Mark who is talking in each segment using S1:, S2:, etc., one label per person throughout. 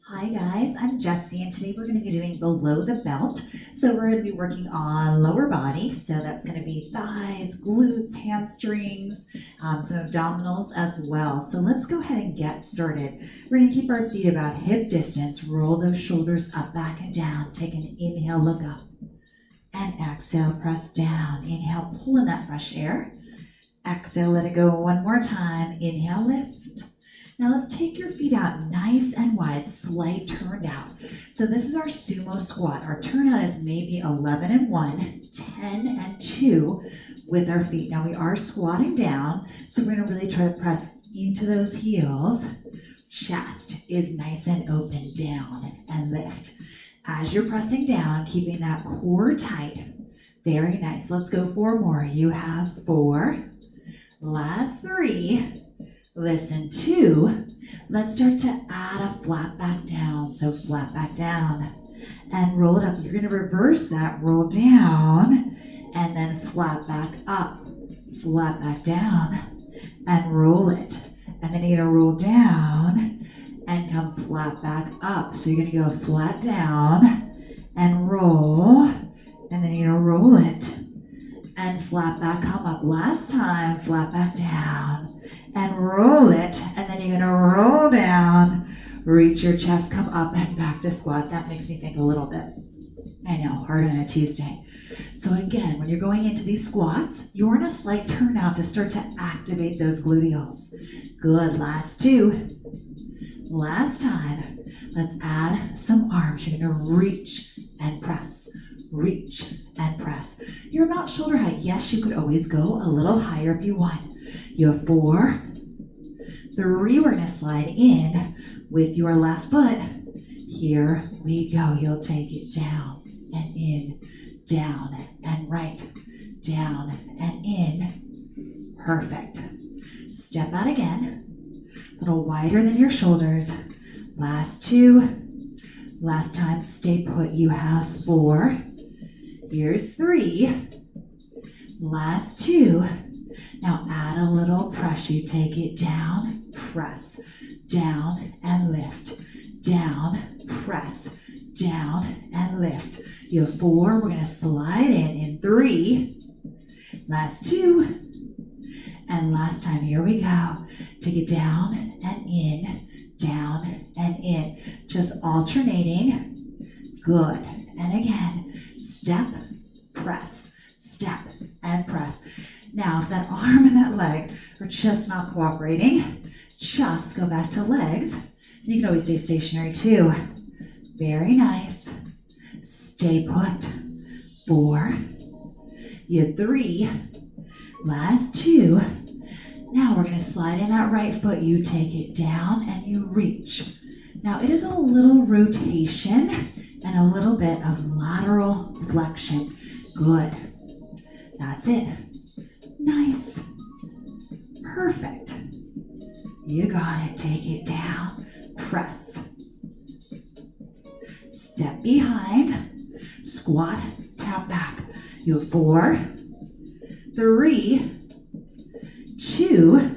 S1: Hi guys, I'm Jessie and today we're going to be doing below the belt. So we're going to be working on lower body. So that's going to be thighs, glutes, hamstrings, some abdominals as well. So let's go ahead and get started. We're going to keep our feet about hip distance, roll those shoulders up, back and down. Take an inhale, look up and exhale, press down. Inhale, pull in that fresh air. Exhale, let it go one more time. Inhale, lift. Now let's take your feet out nice and wide, slight turned out. So this is our sumo squat. Our turnout is maybe 11 and 1, 10 and 2 with our feet. Now we are squatting down, so we're gonna really try to press into those heels. Chest is nice and open, down and lift. As you're pressing down, keeping that core tight. Very nice. Let's go 4 more. You have 4. Last 3. Listen, 2. Let's start to add a flat back down. So flat back down and roll it up. You're going to reverse that, roll down and then flat back up, flat back down and roll it. And then you're going to roll down and come flat back up. So you're going to go flat down and roll, and then you're going to roll it and flat back, come up. Last time, flat back down and roll it, and then you're gonna roll down, reach your chest, come up and back to squat. That makes me think a little bit. I know, hard on a Tuesday. So again, when you're going into these squats, you're in a slight turnout to start to activate those gluteals. Good, last 2. Last time, let's add some arms. You're gonna reach and press, reach and press. You're about shoulder height. Yes, you could always go a little higher if you want. You have 4, 3, we're gonna slide in with your left foot. Here we go. You'll take it down and in, down and right, down and in. Perfect. Step out again, a little wider than your shoulders. Last 2, last time, stay put. You have 4, here's 3, last 2. Now add a little pressure. You take it down, press, down and lift, down, press, down and lift. You have 4, we're gonna slide in 3, last 2, and last time, here we go. Take it down and in, down and in. Just alternating, good. And again, step, press, step and press. Now, if that arm and that leg are just not cooperating, just go back to legs. You can always stay stationary too. Very nice. Stay put. 4. You have 3. Last 2. Now we're going to slide in that right foot. You take it down and you reach. Now it is a little rotation and a little bit of lateral flexion. Good. That's it. Nice. Perfect. You got it. Take it down. Press. Step behind. Squat. Tap back. You have 4, 3, 2,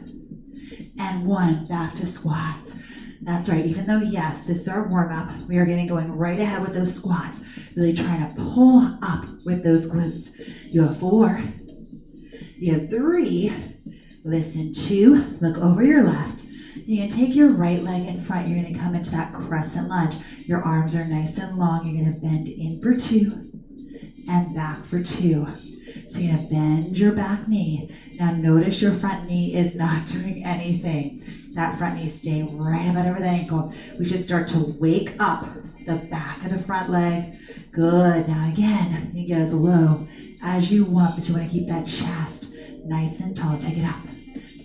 S1: and 1. Back to squats. That's right. Even though, yes, this is our warm-up, we are getting going right ahead with those squats. Really trying to pull up with those glutes. You have 4. You have 3, listen, 2, look over your left. You're gonna take your right leg in front. You're gonna come into that crescent lunge. Your arms are nice and long. You're gonna bend in for 2 and back for 2. So you're gonna bend your back knee. Now notice your front knee is not doing anything. That front knee is staying right about over the ankle. We should start to wake up the back of the front leg. Good, now again, you get as low as you want, but you wanna keep that chest nice and tall. Take it up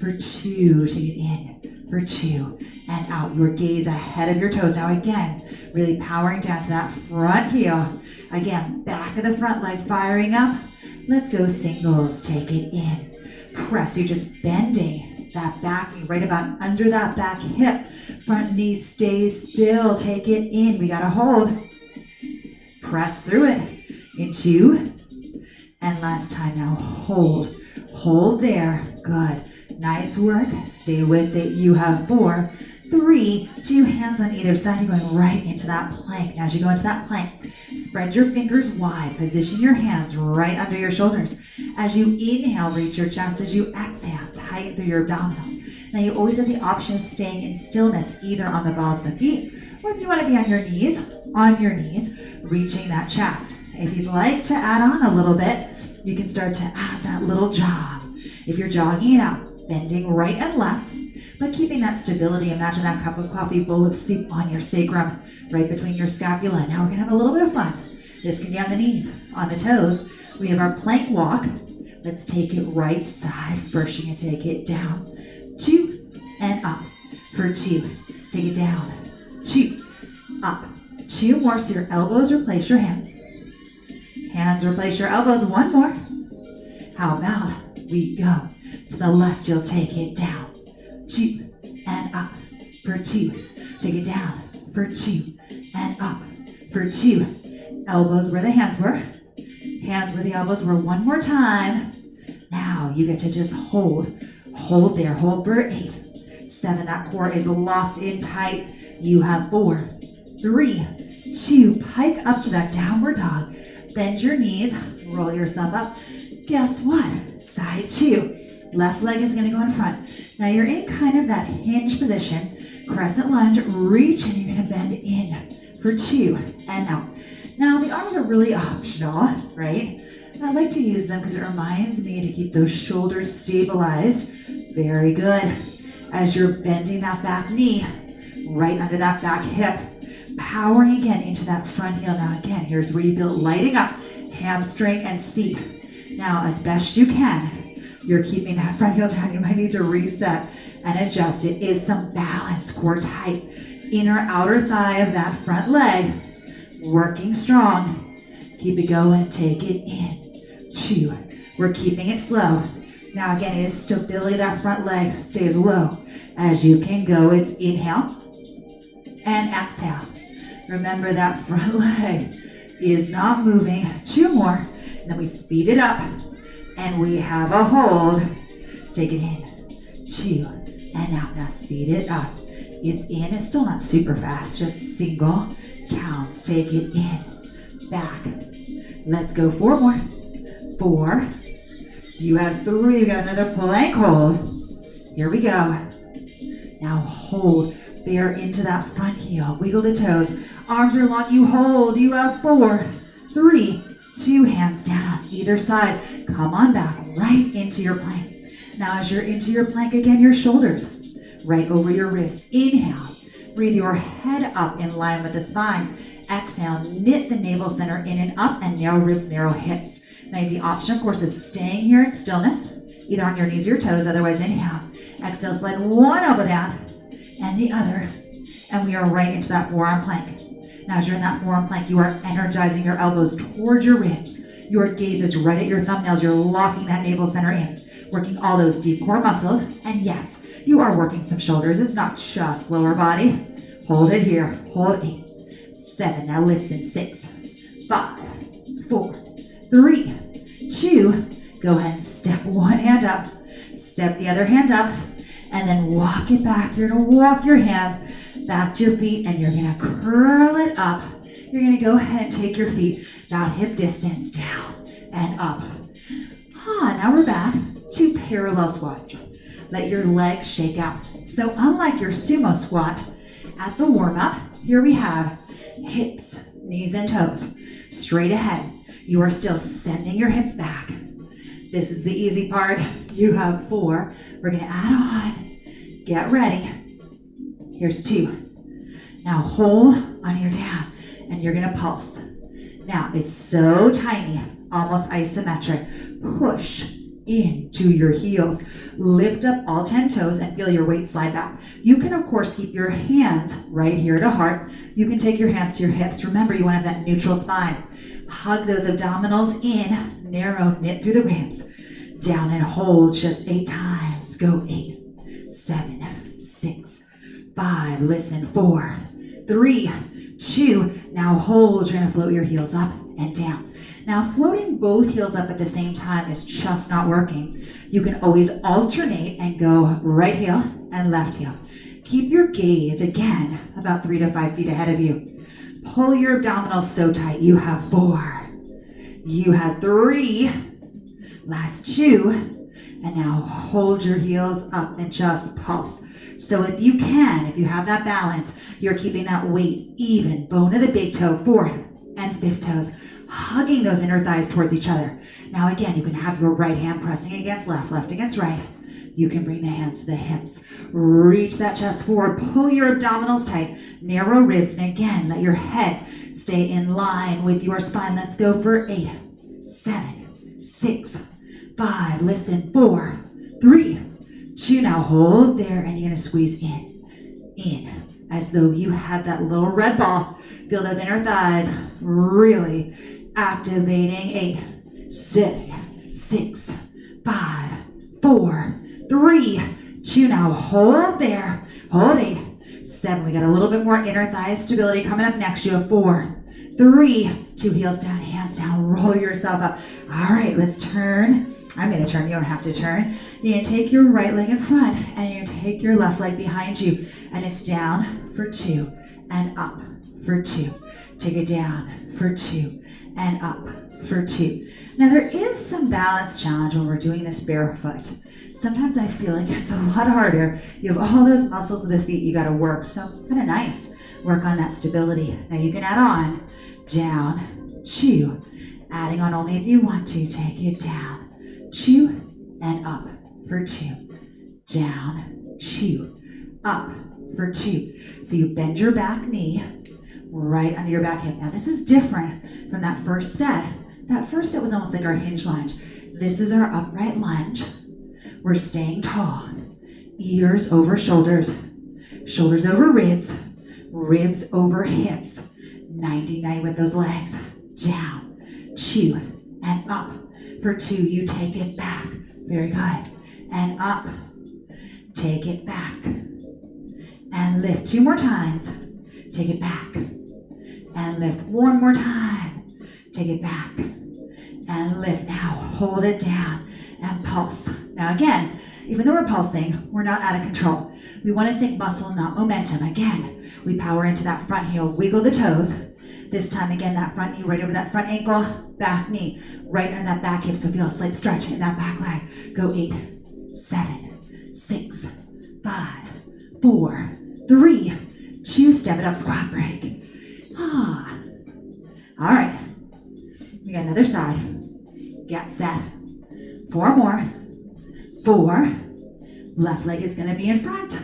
S1: for 2, take it in for 2 and out. Your gaze ahead of your toes. Now again, really powering down to that front heel. Again, back of the front leg firing up. Let's go singles, take it in. Press, you're just bending that back knee right about under that back hip. Front knee stays still, take it in. We gotta hold. Press through it. In 2, and last time. Now hold. Hold there. Good. Nice work. Stay with it. You have 4, 3, 2 hands on either side. You're going right into that plank. Now as you go into that plank, spread your fingers wide. Position your hands right under your shoulders. As you inhale, reach your chest. As you exhale, tighten through your abdominals. Now you always have the option of staying in stillness, either on the balls of the feet, or if you want to be on your knees, reaching that chest. If you'd like to add on a little bit, you can start to add that little jog. If you're jogging it out, bending right and left, but keeping that stability. Imagine that cup of coffee, bowl of soup on your sacrum, right between your scapula. Now we're gonna have a little bit of fun. This can be on the knees, on the toes. We have our plank walk. Let's take it right side. First, you're gonna take it down, 2, and up for 2. Take it down, 2, up. 2 more, so your elbows replace your hands. Hands replace your elbows. 1 more. How about we go to the left? You'll take it down, 2, and up for 2. Take it down for 2, and up for 2. Elbows where the hands were. Hands where the elbows were. 1 more time. Now you get to just hold. Hold there. Hold for 8, 7. That core is locked in tight. You have 4, 3, 2. Pike up to that downward dog. Bend your knees. Roll yourself up. Guess what? Side 2. Left leg is going to go in front. Now you're in kind of that hinge position. Crescent lunge. Reach, and you're going to bend in for 2 and out. Now the arms are really optional, right? I like to use them because it reminds me to keep those shoulders stabilized. Very good. As you're bending that back knee, right under that back hip, powering again into that front heel. Now again, here's where you feel it lighting up, hamstring and seat. Now as best you can, you're keeping that front heel down. You might need to reset and adjust. It is some balance, core tight, inner outer thigh of that front leg, working strong. Keep it going, take it in, 2. We're keeping it slow. Now again, it is stability, that front leg stays low as you can go. It's inhale and exhale. Remember that front leg is not moving. 2 more, and then we speed it up, and we have a hold. Take it in, 2, and out. Now speed it up. It's in, it's still not super fast, just single counts. Take it in, back. Let's go 4 more. 4, you have 3, you got another plank hold. Here we go. Now hold, bear into that front heel, wiggle the toes. Arms are long, you hold. You have 4, 3, 2, hands down either side. Come on back right into your plank. Now as you're into your plank again, your shoulders right over your wrists. Inhale, breathe your head up in line with the spine. Exhale, knit the navel center in and up, and narrow ribs, narrow hips. Now you have the option, of course, of staying here in stillness, either on your knees or your toes. Otherwise, inhale. Exhale, slide one elbow down and the other. And we are right into that forearm plank. Now as you're in that forearm plank, you are energizing your elbows towards your ribs. Your gaze is right at your thumbnails. You're locking that navel center in, working all those deep core muscles. And yes, you are working some shoulders. It's not just lower body. Hold it here. Hold 8, 7. Now listen. 6, 5, 4, 3, 2. Go ahead and step one hand up. Step the other hand up. And then walk it back. You're going to walk your hands back to your feet, and you're going to curl it up. You're going to go ahead and take your feet about hip distance, down and up. Now we're back to parallel squats. Let your legs shake out. So unlike your sumo squat, at the warm-up, here we have hips, knees and toes straight ahead. You are still sending your hips back. This is the easy part. You have 4. We're going to add on. Get ready. Here's 2. Now hold on your down, and you're going to pulse. Now it's so tiny, almost isometric. Push into your heels. Lift up all 10 toes and feel your weight slide back. You can, of course, keep your hands right here to heart. You can take your hands to your hips. Remember, you want to have that neutral spine. Hug those abdominals in, narrow, knit through the ribs. Down and hold just 8 times. Go 8, 7, 6, 5. Listen, 4, 3, 2. Now hold. You're going to float your heels up and down. Now, floating both heels up at the same time is just not working. You can always alternate and go right heel and left heel. Keep your gaze, again, about 3 to 5 feet ahead of you. Pull your abdominals so tight. You have 4. You had 3. Last 2. And now hold your heels up and just pulse. So if you can, if you have that balance, you're keeping that weight even. Bone of the big toe, 4th and 5th toes, hugging those inner thighs towards each other. Now again, you can have your right hand pressing against left, left against right. You can bring the hands to the hips. Reach that chest forward. Pull your abdominals tight. Narrow ribs. And again, let your head stay in line with your spine. Let's go for 8, 7, 6, 5. Listen. 4, 3, 2. Now hold there, and you're going to squeeze in, as though you had that little red ball. Feel those inner thighs really activating. 8, 7, 6, 5, 4, 3, 2. Now hold there. Hold. 8, 7. We got a little bit more inner thigh stability coming up next. You have 4, 3, 2. Heels down, hands down. Roll yourself up. All right, let's turn. I'm going to turn. You don't have to turn. You're going to take your right leg in front, and you're going to take your left leg behind you. And it's down for 2 and up for 2. Take it down for 2 and up for 2. Now, there is some balance challenge when we're doing this barefoot. Sometimes I feel like it's a lot harder. You have all those muscles of the feet you got to work. So kind of nice. Work on that stability. Now you can add on, down, 2. Adding on only if you want to. Take it down, 2 and up for 2. Down, 2, up for 2. So you bend your back knee right under your back hip. Now this is different from that first set. That first set was almost like our hinge lunge. This is our upright lunge. We're staying tall. Ears over shoulders. Shoulders over ribs. Ribs over hips. 90-90 with those legs. Down, 2, and up for 2. You take it back. Very good. And up. Take it back. And lift 2 more times. Take it back. And lift 1 more time. Take it back. And lift. Now hold it down and pulse. Now again, even though we're pulsing, we're not out of control. We want to think muscle, not momentum. Again, we power into that front heel, wiggle the toes. This time again, that front knee right over that front ankle, back knee right under that back hip. So feel a slight stretch in that back leg. Go 8, 7, 6, 5, 4, 3, 2. Step it up, squat break. Ah. All right. We got another side. Get set. 4 more. 4. Left leg is going to be in front.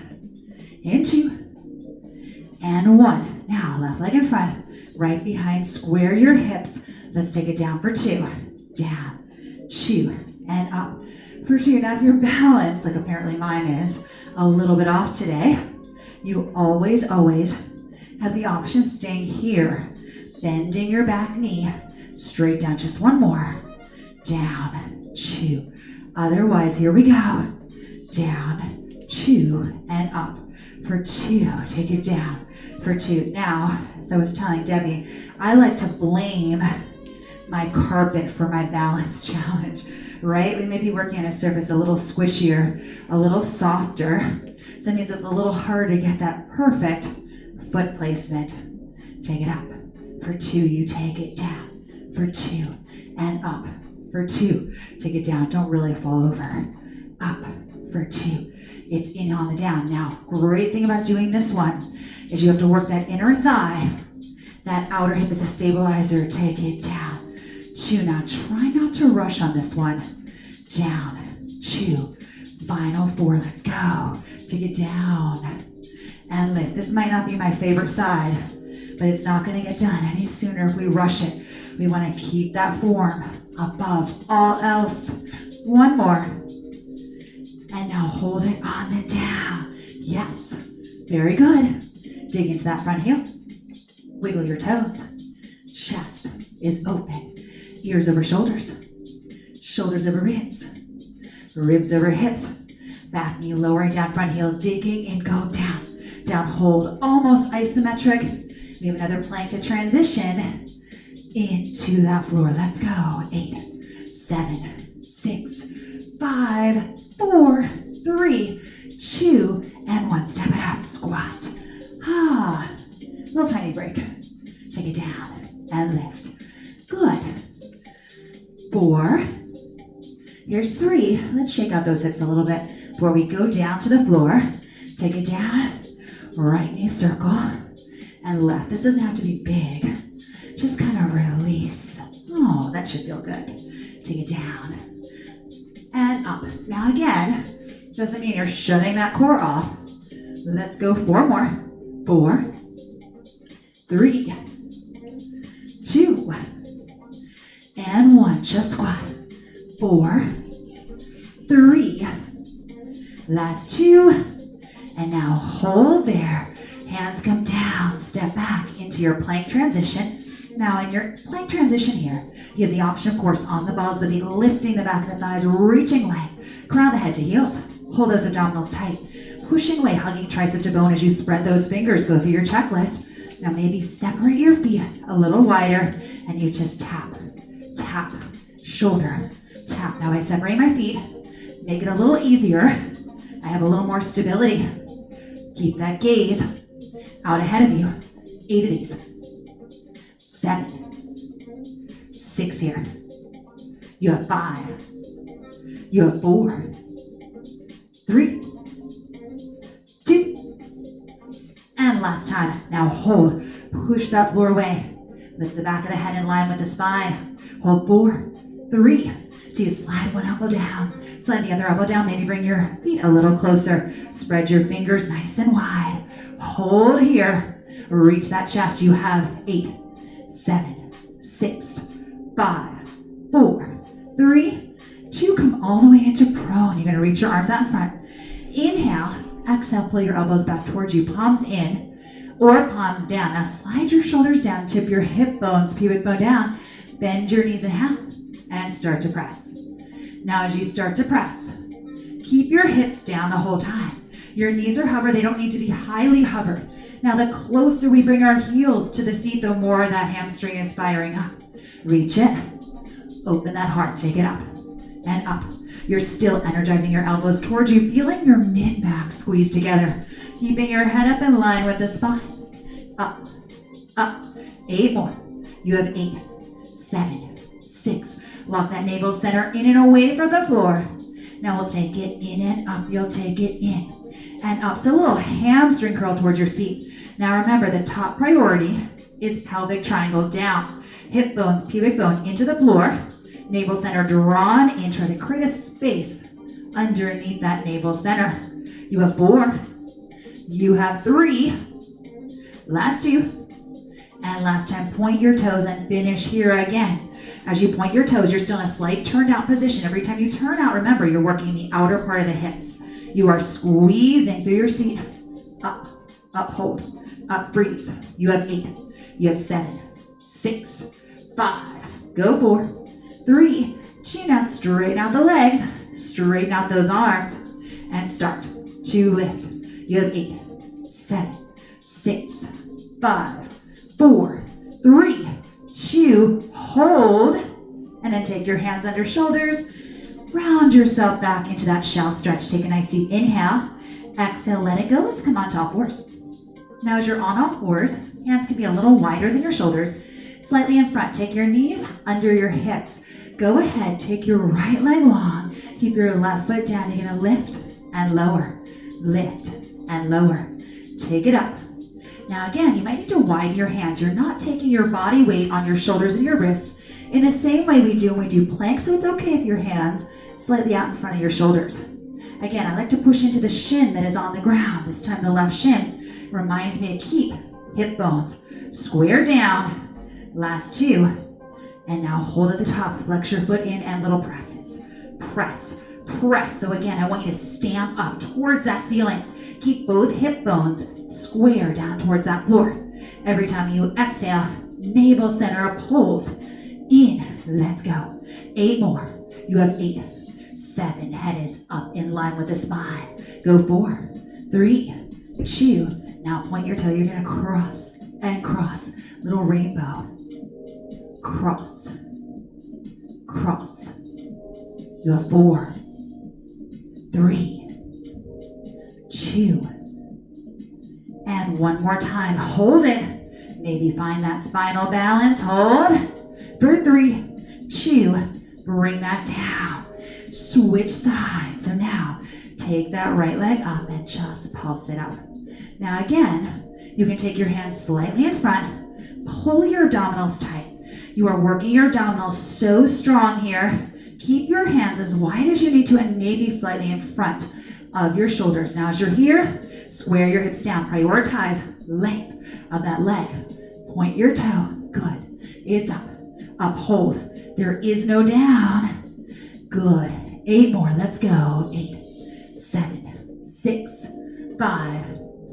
S1: In 2. And 1. Now, left leg in front. Right behind. Square your hips. Let's take it down for 2. Down. 2. And up for 2. Now, if your balance, like apparently mine is, a little bit off today, you always have the option of staying here. Bending your back knee. Straight down. Just 1 more. Down. 2. Otherwise, here we go. Down, 2, and up for 2. Take it down for 2. Now, as I was telling Debbie, I like to blame my carpet for my balance challenge, right? We may be working on a surface a little squishier, a little softer. So that means it's a little harder to get that perfect foot placement. Take it up for 2. You take it down for 2 and up for 2. Take it down. Don't really fall over. Up for 2. It's in on the down. Now, great thing about doing this one is you have to work that inner thigh. That outer hip is a stabilizer. Take it down. 2. Now, try not to rush on this one. Down. 2. Final 4. Let's go. Take it down. And lift. This might not be my favorite side, but it's not going to get done any sooner if we rush it. We want to keep that form above all else. 1 more. And now hold it on the down. Yes. Very good. Dig into that front heel. Wiggle your toes. Chest is open. Ears over shoulders. Shoulders over ribs. Ribs over hips. Back knee lowering down, front heel digging in, go down. Down, hold, almost isometric. We have another plank to transition into that floor. Let's go. 8, 7, 6, 5, 4, 3, 2, and 1. Step it up. 4. Here's 3. Let's shake out those hips a little bit before we go down to the floor. Take it down, right knee circle, and left. This doesn't have to be big. Just kind of release. Oh, that should feel good. Take it down and up. Now again, doesn't mean you're shutting that core off. Let's go 4 more. 4, 3, 2, and 1. Just squat. 4, 3, last 2, and now hold there. Hands come down, step back into your plank transition. Now in your plank transition here, you have the option, of course, on the balls, the feet, lifting the back of the thighs, reaching away, crown the head to heels. Hold those abdominals tight, pushing away, hugging tricep to bone as you spread those fingers, go through your checklist. Now maybe separate your feet a little wider, and you just tap, tap, shoulder, tap. Now I separate my feet, make it a little easier. I have a little more stability. Keep that gaze out ahead of you. 8 of these. 7, 6 here. You have 5. You have 4, 3, 2, and last time. Now hold. Push that floor away. Lift the back of the head in line with the spine. Hold 4, 3, 2. Slide one elbow down. Slide the other elbow down. Maybe bring your feet a little closer. Spread your fingers nice and wide. Hold here. Reach that chest. You have 8, 7, 6, 5, 4, 3, 2. Come all the way into prone. You're going to reach your arms out in front. Inhale. Exhale. Pull your elbows back towards you. Palms in or palms down. Now slide your shoulders down. Tip your hip bones, pubic bone down. Bend your knees in half and start to press. Now as you start to press, keep your hips down the whole time. Your knees are hovered. They don't need to be highly hovered. Now the closer we bring our heels to the seat, the more that hamstring is firing up. Reach it. Open that heart. Take it up and up. You're still energizing your elbows towards you, feeling your mid-back squeeze together. Keeping your head up in line with the spine. Up, up. 8 more. You have 8, 7, 6. Lock that navel center in and away from the floor. Now we'll take it in and up. You'll take it in and up. So a little hamstring curl towards your seat. Now remember, the top priority is pelvic triangle down. Hip bones, pubic bone into the floor. Navel center drawn in. Try to create a space underneath that navel center. You have 4. You have 3. Last 2. And last time, point your toes and finish here again. As you point your toes, you're still in a slight turned out position. Every time you turn out, remember, you're working the outer part of the hips. You are squeezing through your seat. Up, up, hold, up, breathe. You have 8. You have 7, 6, 5. Go 4, 3, 2. Now straighten out the legs. Straighten out those arms. And start to lift. You have 8, 7, 6, 5, 4, 3, 2, hold, and then take your hands under shoulders, round yourself back into that shell stretch. Take a nice deep inhale, exhale, let it go. Let's come on to all fours. Now as you're on all fours, hands can be a little wider than your shoulders, slightly in front. Take your knees under your hips. Go ahead, take your right leg long, keep your left foot down. You're gonna lift and lower, lift and lower. Take it up. Now again, you might need to widen your hands. You're not taking your body weight on your shoulders and your wrists in the same way we do when we do plank, so it's okay if your hands slightly out in front of your shoulders. Again, I like to push into the shin that is on the ground. This time the left shin reminds me to keep hip bones square down. Last 2. And now hold at the top. Flex your foot in and little presses. Press, press. So again, I want you to stamp up towards that ceiling. Keep both hip bones square down towards that floor. Every time you exhale, navel center pulls in. Let's go. 8 more. You have 8, 7. Head is up in line with the spine. Go 4, 3, 2. Now point your toe. You're going to cross and cross. Little rainbow. Cross. Cross. You have 4, 3, 2. And one more time. Hold it. Maybe find that spinal balance. Hold for 3, 2. Bring that down. Switch sides. So now take that right leg up and just pulse it up. Now again, you can take your hands slightly in front, pull your abdominals tight. You are working your abdominals so strong here. Keep your hands as wide as you need to and maybe slightly in front of your shoulders. Now as you're here, square your hips down. Prioritize length of that leg. Point your toe. Good. It's up. Up, hold. There is no down. Good. 8 more. Let's go. 8, 7, 6, 5,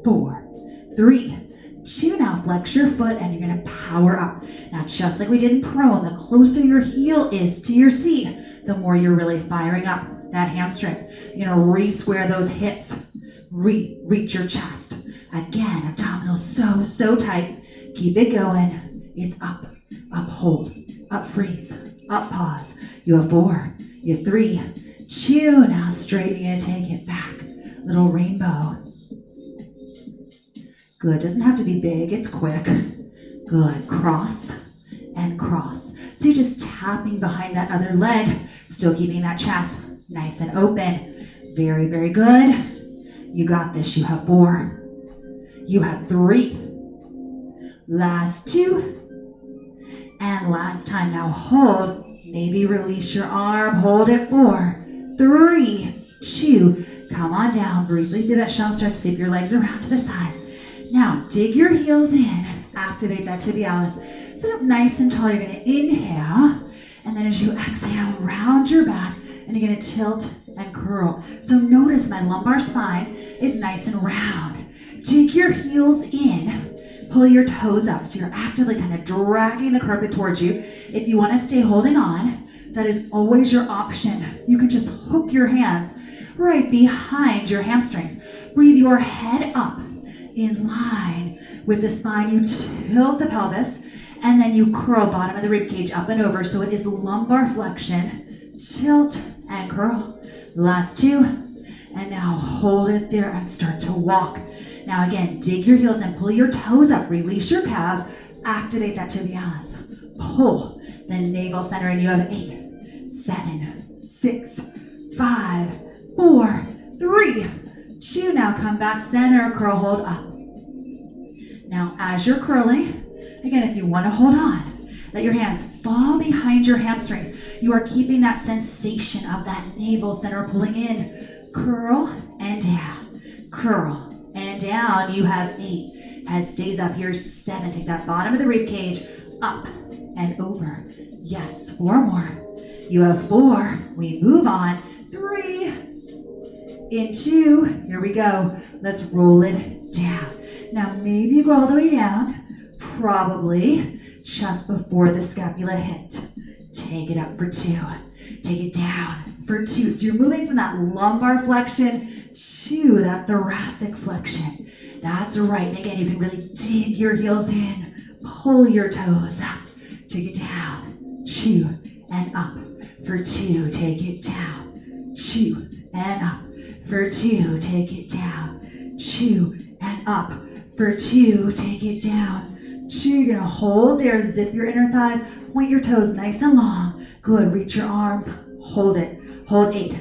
S1: 4, 3, 2. Now flex your foot and you're going to power up. Now just like we did in prone, the closer your heel is to your seat, the more you're really firing up that hamstring. You're going to re-square those hips. Reach your chest. Again, abdominals so tight. Keep it going. It's up, hold, up, freeze, up, pause. You have 4, you have 3, 2. Now straighten and take it back. Little rainbow. Good, doesn't have to be big, it's quick. Good, cross and cross. So you're just tapping behind that other leg, still keeping that chest nice and open. Very, very good. You got this, you have 4. You have 3. Last 2. And last time, now hold. Maybe release your arm, hold it. 4, 3, 2. Come on down, briefly do that shell stretch, sweep your legs around to the side. Now, dig your heels in, activate that tibialis. Sit up nice and tall, you're gonna inhale, and then as you exhale, round your back, and you're gonna tilt and curl. So notice my lumbar spine is nice and round. Dig your heels in, pull your toes up, so you're actively kind of dragging the carpet towards you. If you wanna stay holding on, that is always your option. You can just hook your hands right behind your hamstrings. Breathe your head up in line with the spine. You tilt the pelvis and then you curl bottom of the rib cage up and over. So it is lumbar flexion, tilt and curl. Last 2. And now hold it there and start to walk. Now again, dig your heels and pull your toes up. Release your calves. Activate that tibialis. Pull the navel center and you have 8, 7, 6, 5, 4, 3, 2. Now come back center, curl, hold up. Now as you're curling, again, if you want to hold on, let your hands fall behind your hamstrings. You are keeping that sensation of that navel center pulling in. Curl and down, curl and down. You have 8. Head stays up here. 7. Take that bottom of the rib cage up and over. Yes, 4 more. You have 4. We move on. 3, in 2. Here we go. Let's roll it down. Now maybe you go all the way down, probably just before the scapula hit. Take it up for 2. Take it down for 2. So you're moving from that lumbar flexion to that thoracic flexion. That's right. And again, you can really dig your heels in, pull your toes up, take it down, 2 and up for 2. Take it down, 2 and up for 2. Take it down, 2 and up for 2. Take it down, 2. You're gonna hold there, zip your inner thighs, point your toes nice and long. Good, reach your arms, hold it. Hold 8,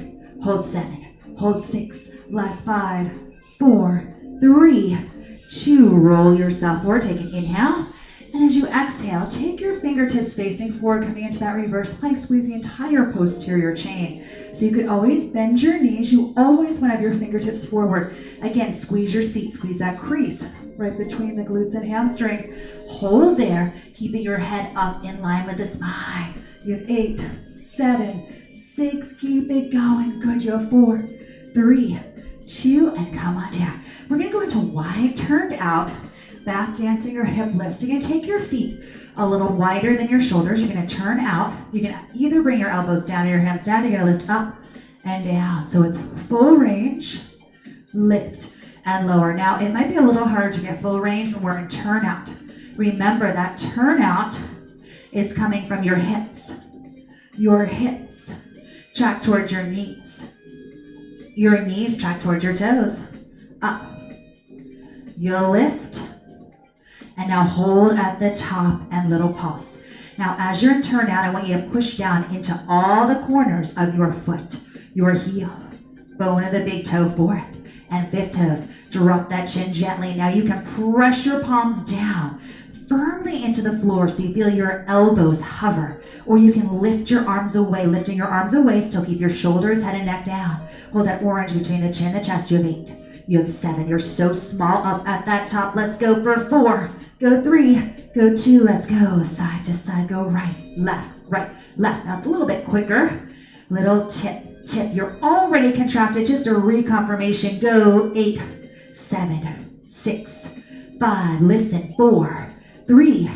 S1: hold 7, hold 6, last 5, 4, 3, 2. Roll yourself forward, take an inhale. And as you exhale, take your fingertips facing forward, coming into that reverse plank. Squeeze the entire posterior chain. So you could always bend your knees. You always want to have your fingertips forward. Again, squeeze your seat, squeeze that crease right between the glutes and hamstrings. Hold there, keeping your head up in line with the spine. You have 8, 7, 6, keep it going. Good, you have 4, 3, 2, and come on down. We're gonna go into wide turned out back dancing or hip lifts. So you're gonna take your feet a little wider than your shoulders. You're gonna turn out. You can either bring your elbows down or your hands down. You're gonna lift up and down. So it's full range, lift and lower. Now it might be a little hard to get full range when we're in turnout. Remember that turnout is coming from your hips. Your hips track towards your knees. Your knees track towards your toes. Up. You'll lift. And now hold at the top and little pulse. Now, as you're in turnout, I want you to push down into all the corners of your foot, your heel, bone of the big toe, fourth and fifth toes. Drop that chin gently. Now you can press your palms down firmly into the floor so you feel your elbows hover. Or you can lift your arms away. Lifting your arms away, still keep your shoulders, head and neck down. Hold that orange between the chin and the chest. You have 8. You have 7. You're so small up at that top. Let's go for 4. Go 3. Go 2. Let's go side to side. Go right, left, right, left. Now it's a little bit quicker. Little tip. You're already contracted. Just a reconfirmation. Go 8, 7, 6, 5. Listen. 4, 3,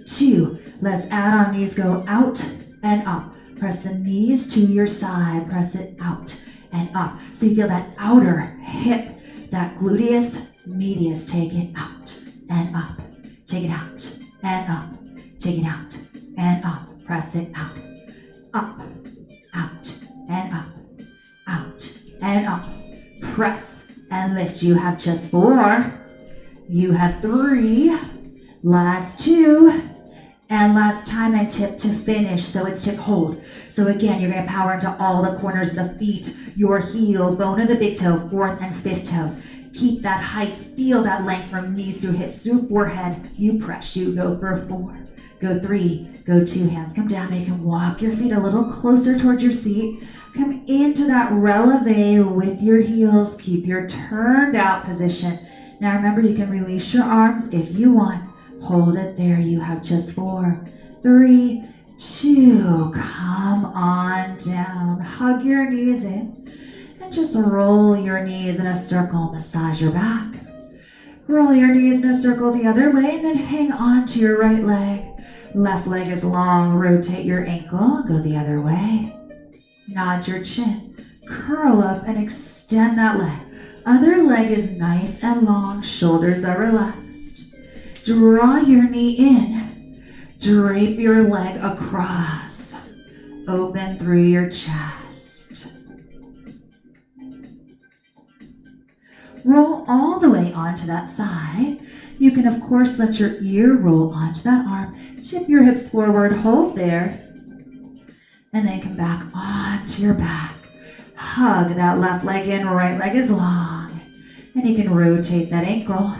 S1: 2. Let's add on knees. Go out and up. Press the knees to your side. Press it out and up. So you feel that outer hip, that gluteus medius. Take it out and up. Take it out and up. Take it out and up. Press it out. Up, out, and up. Out and up. Press and lift. You have just 4. You have 3. Last 2. And last time and tip to finish. So it's tip hold. So again, you're going to power into all the corners of the feet, your heel, bone of the big toe, fourth and fifth toes. Keep that height. Feel that length from knees through hips through forehead. You press. You go for 4. Go 3. Go 2. Hands come down. You can walk your feet a little closer towards your seat. Come into that releve with your heels. Keep your turned out position. Now remember, you can release your arms if you want. Hold it there. You have just 4, 3, 2. Come on down. Hug your knees in. And just roll your knees in a circle. Massage your back. Roll your knees in a circle the other way. And then hang on to your right leg. Left leg is long. Rotate your ankle. Go the other way. Nod your chin. Curl up and extend that leg. Other leg is nice and long. Shoulders are relaxed. Draw your knee in. Drape your leg across. Open through your chest. Roll all the way onto that side. You can, of course, let your ear roll onto that arm. Tip your hips forward. Hold there. And then come back onto your back. Hug that left leg in. Right leg is long. And you can rotate that ankle.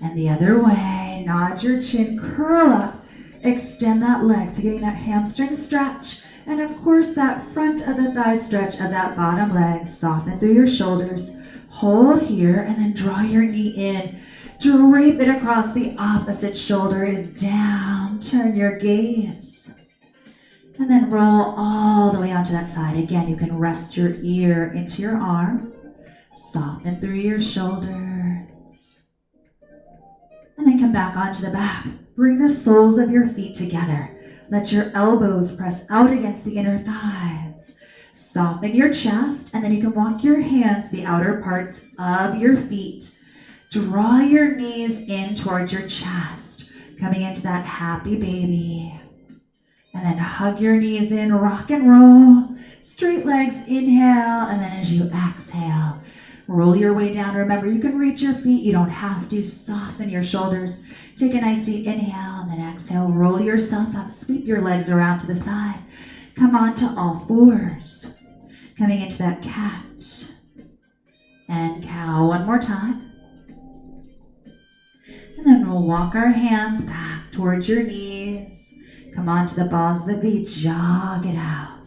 S1: And the other way. Nod your chin. Curl up. Extend that leg. So getting that hamstring stretch. And of course, that front of the thigh stretch of that bottom leg. Soften through your shoulders. Hold here. And then draw your knee in. Drape it across the opposite shoulder is down. Turn your gaze. And then roll all the way onto that side. Again, you can rest your ear into your arm. Soften through your shoulders. And then come back onto the back. Bring the soles of your feet together. Let your elbows press out against the inner thighs. Soften your chest, and then you can walk your hands the outer parts of your feet. Draw your knees in towards your chest. Coming into that happy baby. And then hug your knees in, rock and roll. Straight legs, inhale, and then as you exhale, roll your way down. Remember, you can reach your feet. You don't have to. Soften your shoulders. Take a nice deep inhale, and then exhale. Roll yourself up. Sweep your legs around to the side. Come on to all fours. Coming into that cat and cow. One more time. And then we'll walk our hands back towards your knees. Come on to the balls of the feet. Jog it out.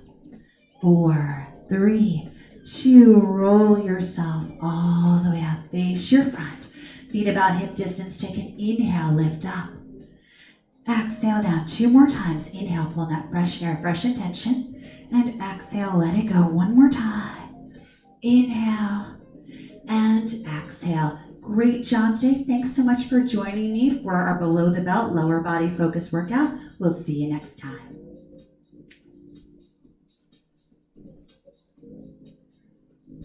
S1: 4, 3, 2. Roll yourself all the way up. Face your front. Feet about hip distance. Take an inhale. Lift up. Exhale down. 2 more times. Inhale. Pull that fresh air, fresh intention. And exhale. Let it go. 1 more time. Inhale. And exhale. Great job today. Thanks so much for joining me for our below the belt lower body focus workout. We'll see you next time.